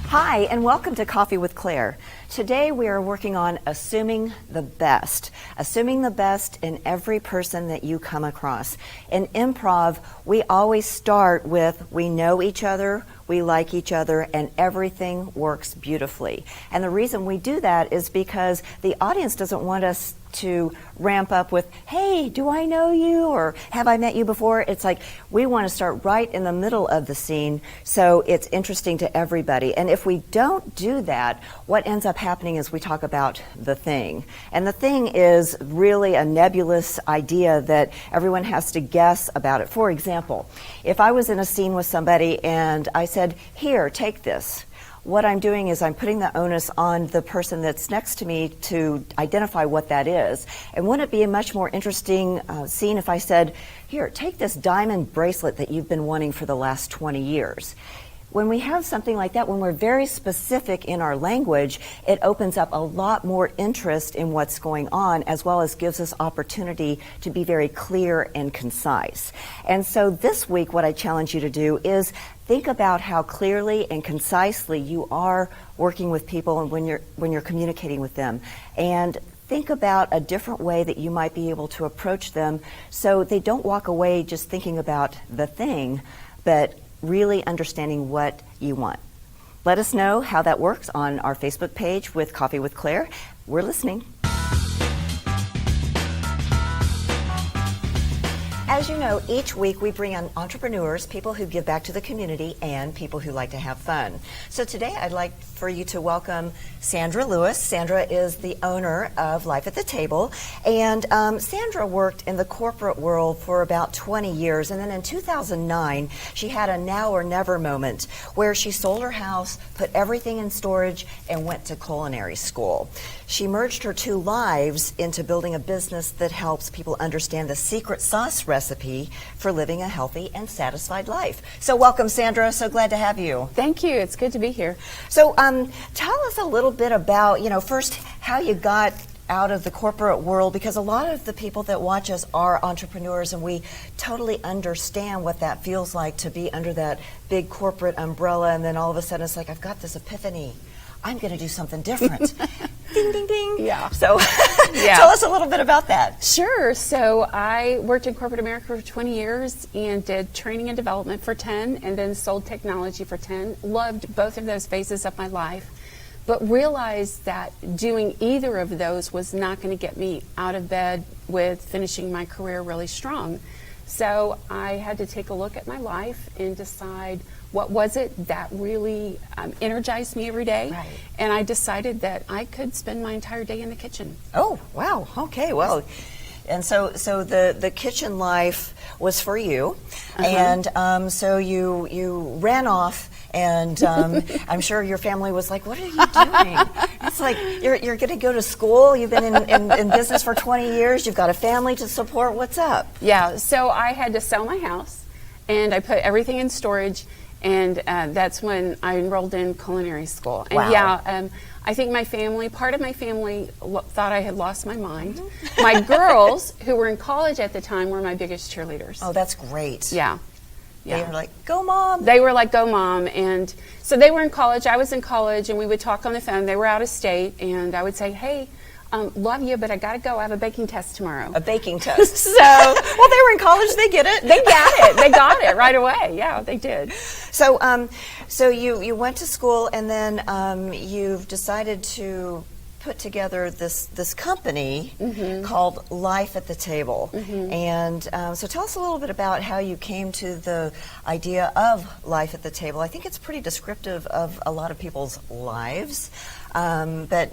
Hi, and welcome to Coffee with Claire. Today we are working on assuming the best in every person that you come across. In improv, we always start with we know each other, we like each other, and everything works beautifully. And the reason we do that is because the audience doesn't want us to ramp up with, hey, do I know you? Or have I met you before? It's like we want to start right in the middle of the scene so it's interesting to everybody. And if we don't do that, what ends up happening is we talk about the thing. And the thing is really a nebulous idea that everyone has to guess about it. For example, if I was in a scene with somebody and I said, here, take this. What I'm doing is I'm putting the onus on the person that's next to me to identify what that is. And wouldn't it be a much more interesting scene if I said, here, take this diamond bracelet that you've been wanting for the last 20 years. When we have something like that, when we're very specific in our language, it opens up a lot more interest in what's going on, as well as gives us opportunity to be very clear and concise. And so this week, what I challenge you to do is think about how clearly and concisely you are working with people and when you're communicating with them. And think about a different way that you might be able to approach them so they don't walk away just thinking about the thing, but really understanding what you want. Let us know how that works on our Facebook page with Coffee with Claire. We're listening. As you know, each week we bring on entrepreneurs, people who give back to the community, and people who like to have fun. So today I'd like for you to welcome Sandra Lewis. Sandra is the owner of Life at the Table. And Sandra worked in the corporate world for about 20 years. And then in 2009, she had a now or never moment where she sold her house, put everything in storage, and went to culinary school. She merged her two lives into building a business that helps people understand the secret sauce recipe for living a healthy and satisfied life. So welcome, Sandra. So glad to have you. Thank you. It's good to be here. So tell us a little bit about, first how you got out of the corporate world, because a lot of the people that watch us are entrepreneurs, and we totally understand what that feels like to be under that big corporate umbrella, and then all of a sudden it's like, I've got this epiphany. I'm going to do something different. Ding, ding, ding. Yeah. So tell us a little bit about that. Sure. So I worked in corporate America for 20 years and did training and development for 10, and then sold technology for 10. Loved both of those phases of my life, but realized that doing either of those was not going to get me out of bed with finishing my career really strong. So I had to take a look at my life and decide what was it that really energized me every day. Right. And I decided that I could spend my entire day in the kitchen. Oh, wow. Okay, well, and so the kitchen life was for you, and so you ran off, and I'm sure your family was like, what are you doing? It's like, you're going to go to school, you've been in business for 20 years, you've got a family to support, what's up? Yeah, so I had to sell my house, and I put everything in storage, and that's when I enrolled in culinary school. And wow. Yeah, I think part of my family thought I had lost my mind. My girls, who were in college at the time, were my biggest cheerleaders. Oh, that's great. Yeah. They were like, go mom. They were like, go mom. And so they were in college, I was in college, and we would talk on the phone. They were out of state, and I would say, hey, love you, but I got to go. I have a baking test tomorrow. A baking test. So, well, they were in college. They get it. They got it. They got it right away. Yeah, they did. So, so you went to school, and then you've decided to put together this company called Life at the Table. And so tell us a little bit about how you came to the idea of Life at the Table. I think it's pretty descriptive of a lot of people's lives. But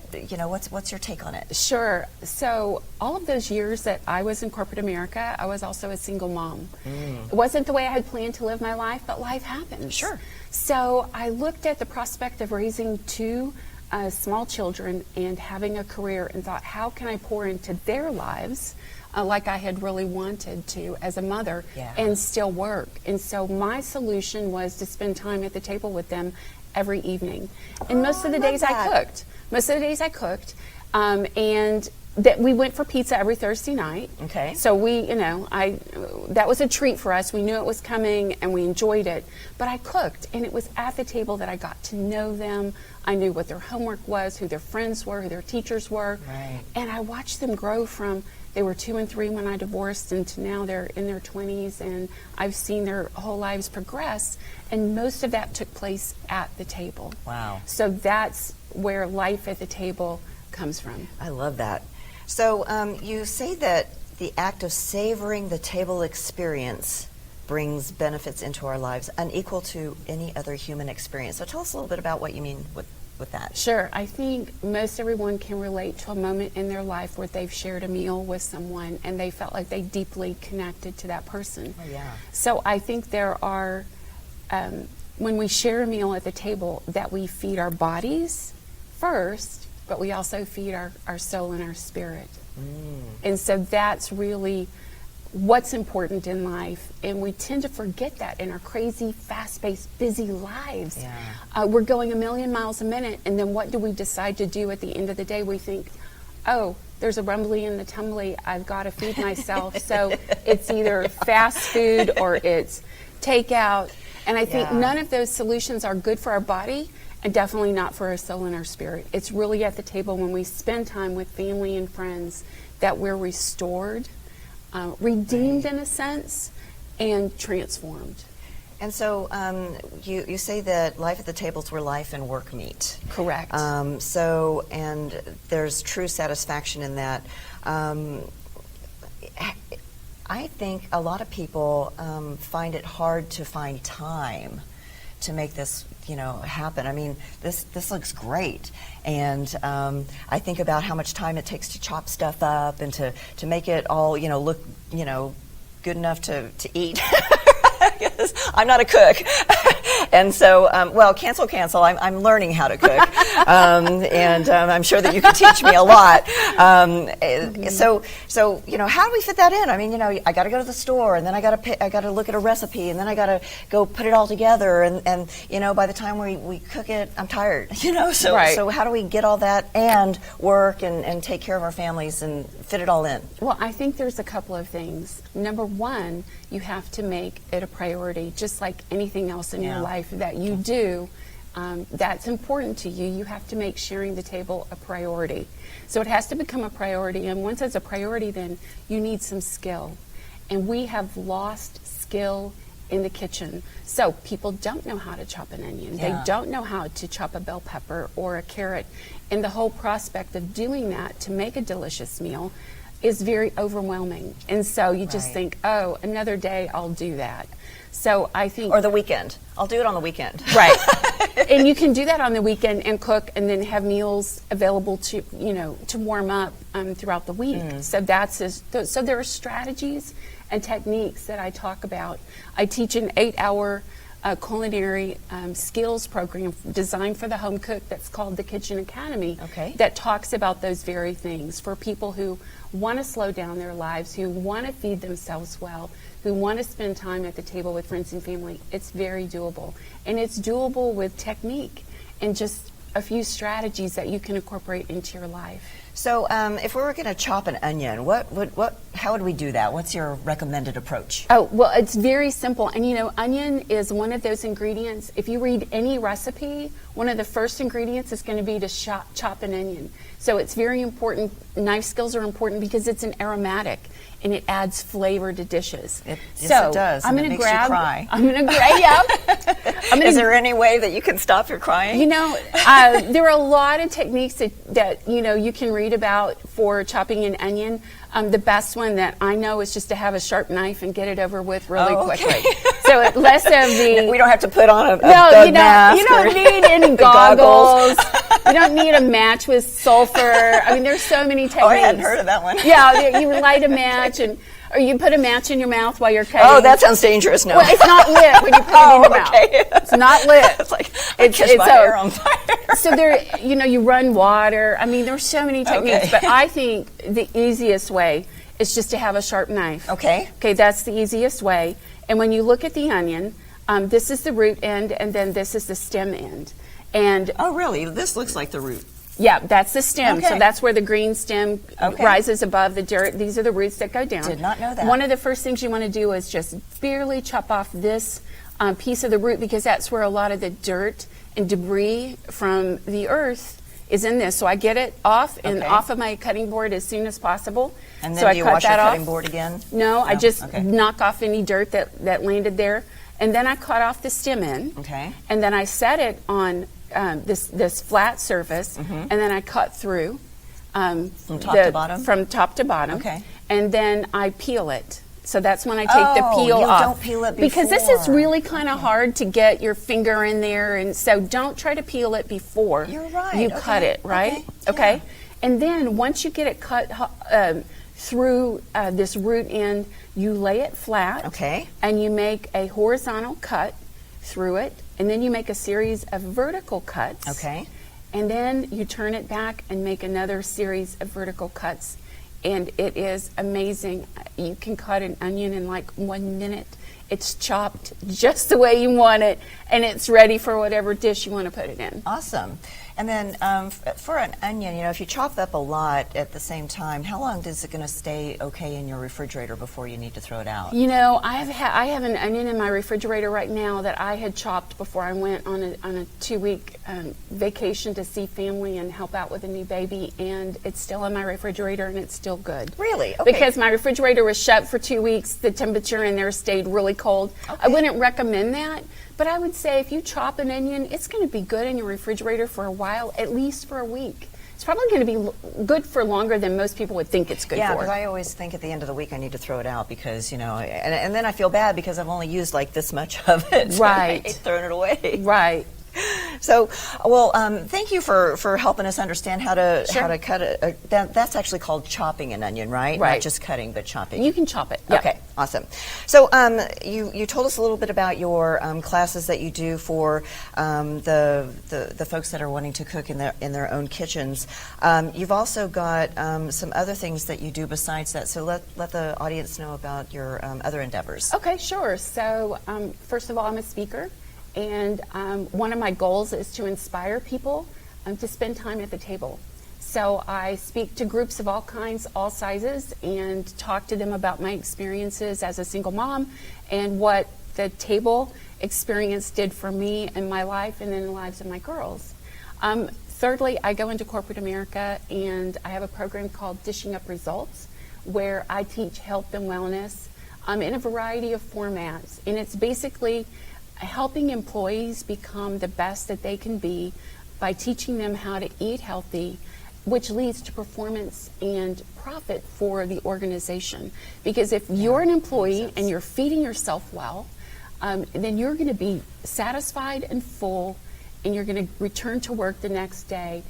what's your take on it? Sure. So all of those years that I was in corporate America, I was also a single mom. It wasn't the way I had planned to live my life, but life happens. Sure. So I looked at the prospect of raising two small children and having a career, and thought, how can I pour into their lives like I had really wanted to as a mother, and still work? And so my solution was to spend time at the table with them every evening. And most of the days I cooked. And that we went for pizza every Thursday night. Okay. So we, that was a treat for us. We knew it was coming and we enjoyed it. But I cooked, and it was at the table that I got to know them. I knew what their homework was, who their friends were, who their teachers were. Right. And I watched them grow from, they were 2 and 3 when I divorced, and to now they're in their 20s, and I've seen their whole lives progress. And most of that took place at the table. Wow. So that's where life at the table comes from. I love that. So you say that the act of savoring the table experience brings benefits into our lives unequal to any other human experience. So tell us a little bit about what you mean with that. Sure. I think most everyone can relate to a moment in their life where they've shared a meal with someone and they felt like they deeply connected to that person. Oh, yeah. So I think there are, when we share a meal at the table, that we feed our bodies first, but we also feed our soul and our spirit. And so that's really what's important in life. And we tend to forget that in our crazy, fast-paced, busy lives. Yeah. We're going a million miles a minute, and then what do we decide to do at the end of the day? We think, oh, there's a rumbly in the tumbly, I've got to feed myself. So it's either fast food or it's takeout. And I think none of those solutions are good for our body, and definitely not for our soul and our spirit. It's really at the table when we spend time with family and friends that we're restored, redeemed in a sense, and transformed. And so you say that life at the table is where life and work meet. Correct. So, and there's true satisfaction in that. I think a lot of people find it hard to find time to make this, happen. I mean, this looks great, and I think about how much time it takes to chop stuff up and to make it all, look, good enough to eat. I'm not a cook, and so cancel. I'm learning how to cook, and I'm sure that you can teach me a lot. So how do we fit that in? I mean, I got to go to the store, and then I got to look at a recipe, and then I got to go put it all together, and by the time we cook it, I'm tired. So Right. So how do we get all that and work and take care of our families and fit it all in? Well, I think there's a couple of things. Number one, you have to make it a priority, just like anything else in your life that you do that's important to you. You have to make sharing the table a priority. So it has to become a priority, and once it's a priority, then you need some skill. And we have lost skill in the kitchen. So people don't know how to chop an onion. Yeah. They don't know how to chop a bell pepper or a carrot. And the whole prospect of doing that to make a delicious meal is very overwhelming. And so you just think, oh, another day I'll do that. So I think... Or the weekend. I'll do it on the weekend. Right. And you can do that on the weekend and cook and then have meals available to, to warm up throughout the week. So so there are strategies and techniques that I talk about. I teach an 8-hour culinary skills program designed for the home cook that's called the Kitchen Academy. Okay. That talks about those very things for people who want to slow down their lives, who want to feed themselves well, who want to spend time at the table with friends and family. It's very doable. And it's doable with technique and just a few strategies that you can incorporate into your life. So if we were going to chop an onion, how would we do that? What's your recommended approach? Oh, well, it's very simple. And onion is one of those ingredients. If you read any recipe, one of the first ingredients is going to be to chop an onion. So it's very important. Knife skills are important because it's an aromatic and it adds flavor to dishes. Yes, it does. I'm going to grab. You cry. I'm going to grab. Yeah. Is there any way that you can stop your crying? There are a lot of techniques that you can read about for chopping an onion. The best one that I know is just to have a sharp knife and get it over with really quickly. So less of the... We don't have to put on a mask. You don't need any goggles. You don't need a match with sulfur. I mean, there's so many techniques. Oh, I hadn't heard of that one. Yeah, you light a match or you put a match in your mouth while you're cutting. Oh, that sounds dangerous. No. Well, it's not lit when you put it in your mouth. It's not lit. It's like, it's my hair on fire. So you run water. I mean, there's so many techniques, but I think the easiest way is just to have a sharp knife. Okay. Okay, that's the easiest way. And when you look at the onion, this is the root end, and then this is the stem end. And oh, really? This looks like the root. Yeah, that's the stem. Okay. So that's where the green stem rises above the dirt. These are the roots that go down. Did not know that. One of the first things you want to do is just barely chop off this piece of the root, because that's where a lot of the dirt and debris from the earth is in this. So I get it off and off of my cutting board as soon as possible. And then so do you wash your cutting board again? No, I just knock off any dirt that landed there. And then I cut off the stem end. Okay. And then I set it on this flat surface, and then I cut through from top to bottom? From top to bottom. Okay. And then I peel it. So that's when I take the peel you off. Don't peel it before. Because this is really kind of hard to get your finger in there, and so don't try to peel it before You're right. you cut it, right? Okay. And then once you get it cut through this root end, you lay it flat. Okay. And you make a horizontal cut through it, and then you make a series of vertical cuts. Okay. And then you turn it back and make another series of vertical cuts. And it is amazing. You can cut an onion in like 1 minute. It's chopped just the way you want it, and it's ready for whatever dish you want to put it in. Awesome. And then for an onion, if you chop up a lot at the same time, how long is it going to stay okay in your refrigerator before you need to throw it out? I have an onion in my refrigerator right now that I had chopped before I went on a 2-week vacation to see family and help out with a new baby, and it's still in my refrigerator and it's still good. Really? Okay. Because my refrigerator was shut for 2 weeks, the temperature in there stayed really cold. Okay. I wouldn't recommend that. But I would say if you chop an onion, it's going to be good in your refrigerator for a while, at least for a week. It's probably going to be good for longer than most people would think it's good for. Yeah, because I always think at the end of the week I need to throw it out because, and then I feel bad because I've only used like this much of it. Right. I hate throwing it away. Right. So, thank you for helping us understand how to cut it. That's actually called chopping an onion, right? Right. Not just cutting, but chopping. You can chop it. Yep. Okay, awesome. So, you told us a little bit about your classes that you do for the folks that are wanting to cook in their own kitchens. You've also got some other things that you do besides that. So let the audience know about your other endeavors. Okay, sure. So, first of all, I'm a speaker. And one of my goals is to inspire people to spend time at the table. So I speak to groups of all kinds, all sizes, and talk to them about my experiences as a single mom and what the table experience did for me in my life and in the lives of my girls. Thirdly, I go into corporate America, and I have a program called Dishing Up Results, where I teach health and wellness in a variety of formats. And it's basically helping employees become the best that they can be by teaching them how to eat healthy, which leads to performance and profit for the organization. Because if you're an employee and you're feeding yourself well, then you're going to be satisfied and full, and you're going to return to work the next day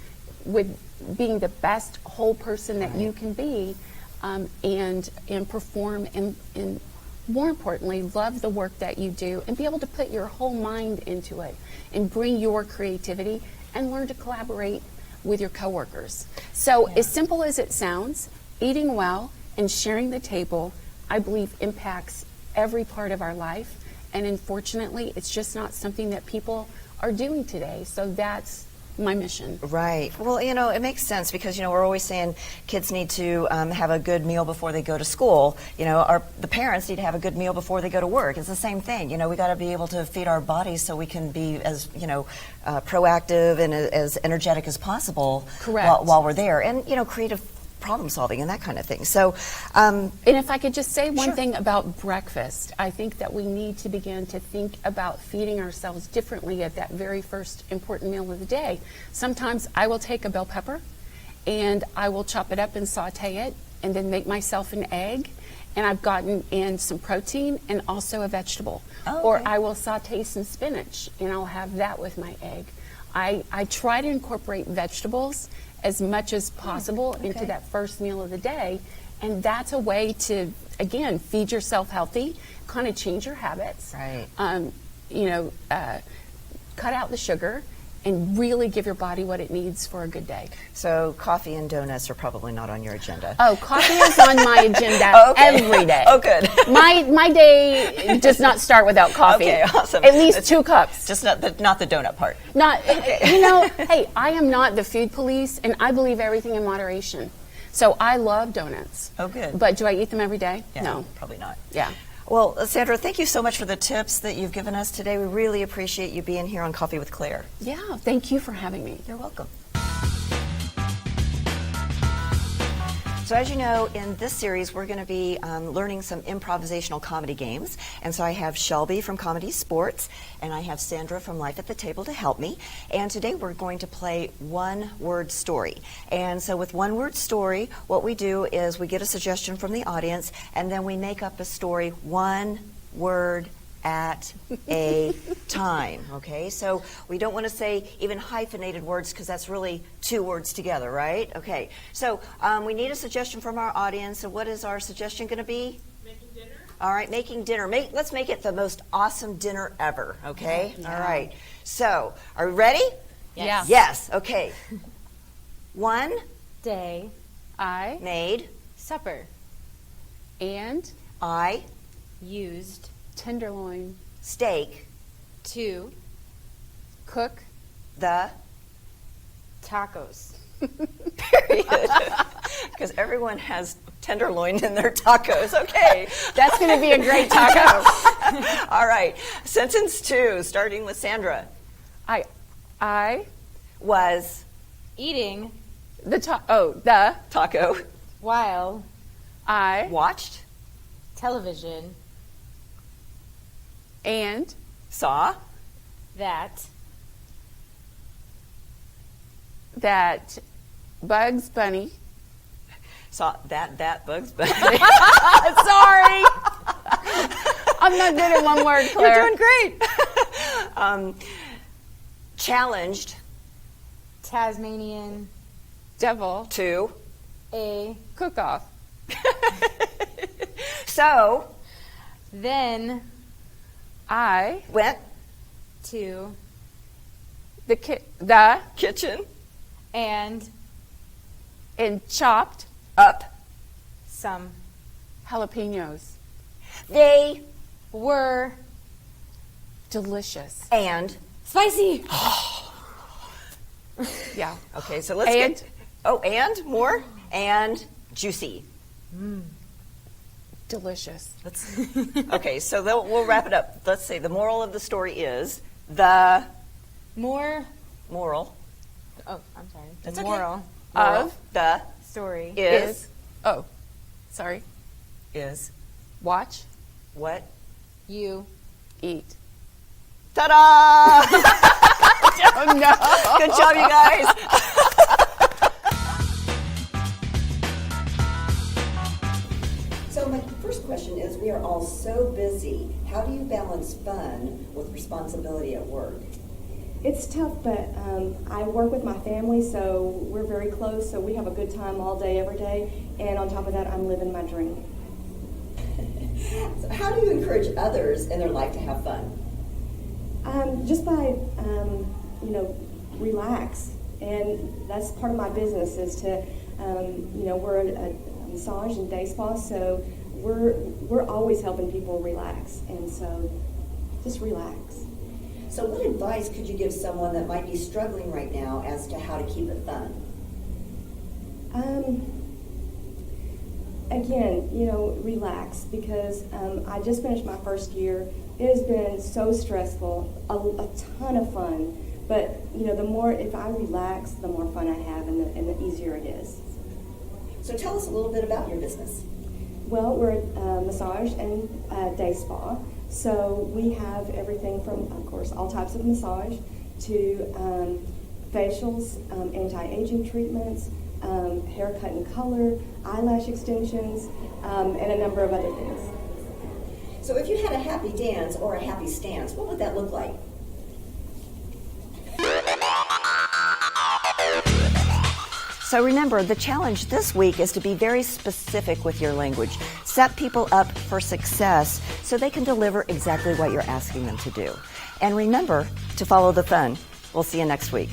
with being the best whole person that you can be, and perform and more importantly, love the work that you do and be able to put your whole mind into it and bring your creativity and learn to collaborate with your coworkers. So as simple as it sounds, eating well and sharing the table, I believe, impacts every part of our life. And unfortunately, it's just not something that people are doing today. So that's my mission. Right. Well, it makes sense because, we're always saying kids need to have a good meal before they go to school. The parents need to have a good meal before they go to work. It's the same thing. We got to be able to feed our bodies so we can be as, proactive and as energetic as possible. Correct. While we're there. And, creative problem solving and that kind of thing. So, and if I could just say one Sure. thing about breakfast, I think that we need to begin to think about feeding ourselves differently at that very first important meal of the day. Sometimes I will take a bell pepper and I will chop it up and saute it and then make myself an egg, and I've gotten in some protein and also a vegetable. Oh, Or okay. I will saute some spinach and I'll have that with my egg. I try to incorporate vegetables as much as possible into that first meal of the day, and that's a way to, again, feed yourself healthy, kind of change your habits. Right. Cut out the sugar and really give your body what it needs for a good day. So coffee and donuts are probably not on your agenda. Oh, coffee is on my agenda every day. Oh, good. My day does not start without coffee. Okay, awesome. At least 2 cups. Just not the donut part. Hey, I am not the food police, and I believe everything in moderation. So I love donuts. Oh, good. But do I eat them every day? Yeah, No. probably not. Yeah. Well, Sandra, thank you so much for the tips that you've given us today. We really appreciate you being here on Coffee with Claire. Yeah, thank you for having me. You're welcome. So as you know, in this series, we're going to be learning some improvisational comedy games. And so I have Shelby from Comedy Sports, and I have Sandra from Life at the Table to help me. And today we're going to play one-word story. And so with one-word story, what we do is we get a suggestion from the audience, and then we make up a story one word at a time, okay? So we don't want to say even hyphenated words because that's really 2 words together, right? Okay, so we need a suggestion from our audience. So what is our suggestion going to be? Making dinner? All right, making dinner. Let's make it the most awesome dinner ever, okay? Yeah. All right, so are we ready? Yes. Yes, okay. One Day. I made, Supper. and I Used. tenderloin steak To. cook the Tacos. period. Because everyone has tenderloin in their tacos. Okay. That's going to be a great taco. All right. Sentence 2, starting with Sandra. I Was Eating the taco while I watched, television and saw, that Bugs Bunny. saw that Bugs Bunny. Sorry. I'm not good at one word, Claire. You're doing great. Challenged Tasmanian Devil to, a cook-off. so then I went to the kitchen and chopped up. some jalapenos. They were Delicious. and spicy. Yeah. okay. So let's And? get. Oh, and more and juicy. Delicious. Let's. Okay, so we'll wrap it up. Let's say the moral of the story is the More. moral. Oh, I'm sorry. That's The okay. moral Of the story is sorry. is Watch, what? you eat. Ta-da! Oh, no. Good job, you guys. So my first question is, we are all so busy. How do you balance fun with responsibility at work? It's tough, but I work with my family, so we're very close, so we have a good time all day, every day, and on top of that, I'm living my dream. So how do you encourage others in their life to have fun? Just by, relax, and that's part of my business is to, we're a massage and day spa, so we're always helping people relax, and so just relax. So what advice could you give someone that might be struggling right now as to how to keep it fun? Again, relax, because I just finished my first year. It has been so stressful, a ton of fun, but the more, if I relax, the more fun I have and the easier it is. So tell us a little bit about your business. Well, we're a massage and day spa. So we have everything from, of course, all types of massage to facials, anti-aging treatments, haircut and color, eyelash extensions, and a number of other things. So if you had a happy dance or a happy stance, what would that look like? So remember, the challenge this week is to be very specific with your language. Set people up for success so they can deliver exactly what you're asking them to do. And remember to follow the fun. We'll see you next week.